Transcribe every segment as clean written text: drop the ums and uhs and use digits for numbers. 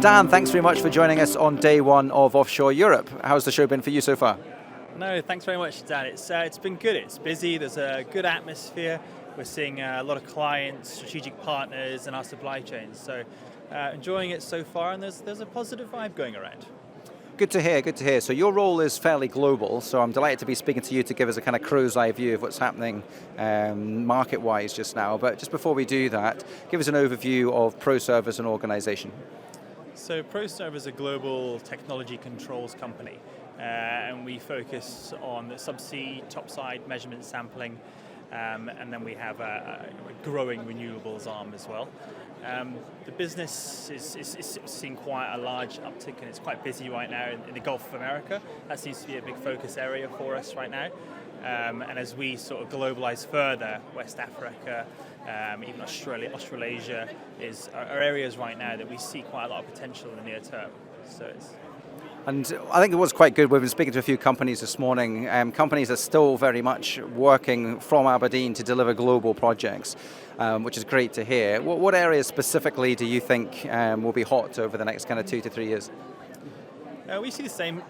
Dan, thanks very much for joining us on day one of Offshore Europe. How's the show been for you so far? No, thanks very much, Dan. It's been good. It's busy. There's a good atmosphere. We're seeing a lot of clients, strategic partners, and our supply chains. So, enjoying it so far, and there's a positive vibe going around. Good to hear, good to hear. So your role is fairly global, so I'm delighted to be speaking to you to give us a kind of crow's eye view of what's happening market-wise just now. But just before we do that, give us an overview of Proserv as an organization. So Proserv is a global technology controls company, and we focus on the subsea, topside measurement sampling, and then we have a growing renewables arm as well. The business is seeing quite a large uptick, and it's quite busy right now in the Gulf of America. That seems to be a big focus area for us right now. And as we sort of globalize further, West Africa, even Australasia are areas right now that we see quite a lot of potential in the near term. And I think it was quite good. We've been speaking to a few companies this morning. Companies are still very much working from Aberdeen to deliver global projects, which is great to hear. What areas specifically do you think will be hot over the next kind of 2 to 3 years? We see the same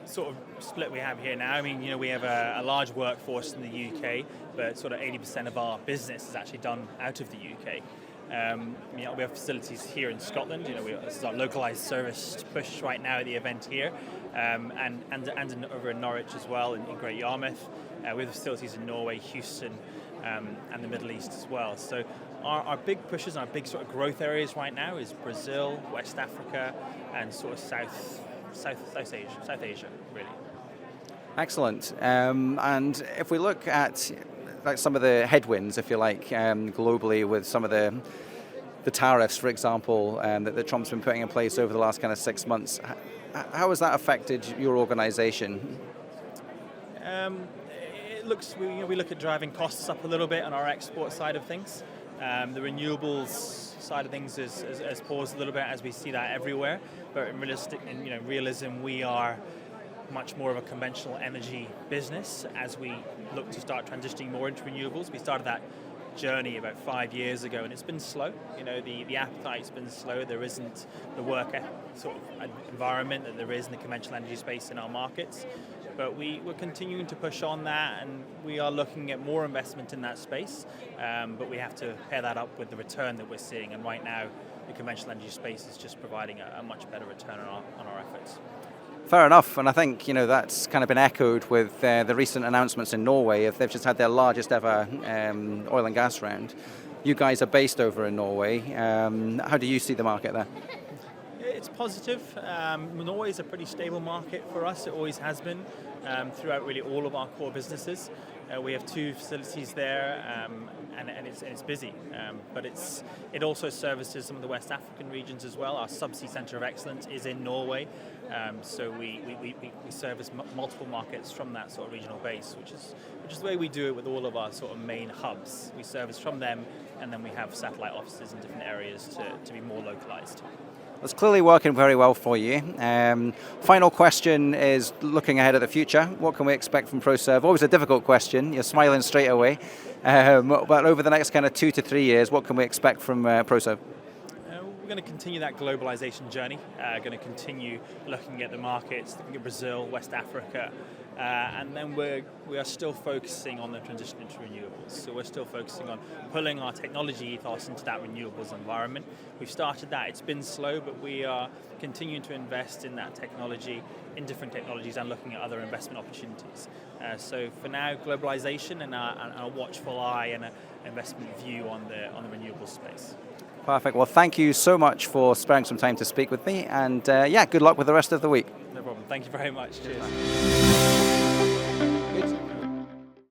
sort of split we have here now. I mean, we have a large workforce in the UK, but sort of 80% of our business is actually done out of the UK. We have facilities here in Scotland. This is our localized service push right now at the event here, and over in Norwich as well, in Great Yarmouth. We have facilities in Norway, Houston, and the Middle East as well. So our big pushes and our big sort of growth areas right now is Brazil, West Africa, and sort of South Asia, really. Excellent. And if we look at some of the headwinds, if you like, globally with some of the tariffs, for example, that Trump's been putting in place over the last kind of 6 months, how has that affected your organization? We look at driving costs up a little bit on our export side of things. The renewables side of things has paused a little bit as we see that everywhere. But in realism, we are much more of a conventional energy business as we look to start transitioning more into renewables. We started that journey about 5 years ago, and it's been slow. The appetite's been slow. There isn't the work sort of environment that there is in the conventional energy space in our markets. But we're continuing to push on that, and we are looking at more investment in that space. But we have to pair that up with the return that we're seeing. And right now, the conventional energy space is just providing a much better return on our efforts. Fair enough, and I think that's kind of been echoed with the recent announcements in Norway. If they've just had their largest ever oil and gas round. You guys are based over in Norway. How do you see the market there? It's positive. Norway is a pretty stable market for us. It always has been throughout really all of our core businesses. We have 2 facilities there, and it's busy. But it also services some of the West African regions as well. Our subsea centre of excellence is in Norway, so we service multiple markets from that sort of regional base, which is the way we do it with all of our sort of main hubs. We service from them, and then we have satellite offices in different areas to be more localized. It's clearly working very well for you. Final question is looking ahead at the future. What can we expect from Proserv? Always a difficult question. You're smiling straight away. But over the next kind of 2 to 3 years, what can we expect from Proserv? We're going to continue that globalization journey. Going to continue looking at the markets, looking at Brazil, West Africa, and then we are still focusing on the transition into renewables. So we're still focusing on pulling our technology ethos into that renewables environment. We've started that. It's been slow, but we are continuing to invest in that technology, in different technologies, and looking at other investment opportunities. So for now, globalization and a watchful eye and an investment view on the renewables space. Perfect. Well, thank you so much for sparing some time to speak with me, and good luck with the rest of the week. No problem. Thank you very much. Cheers.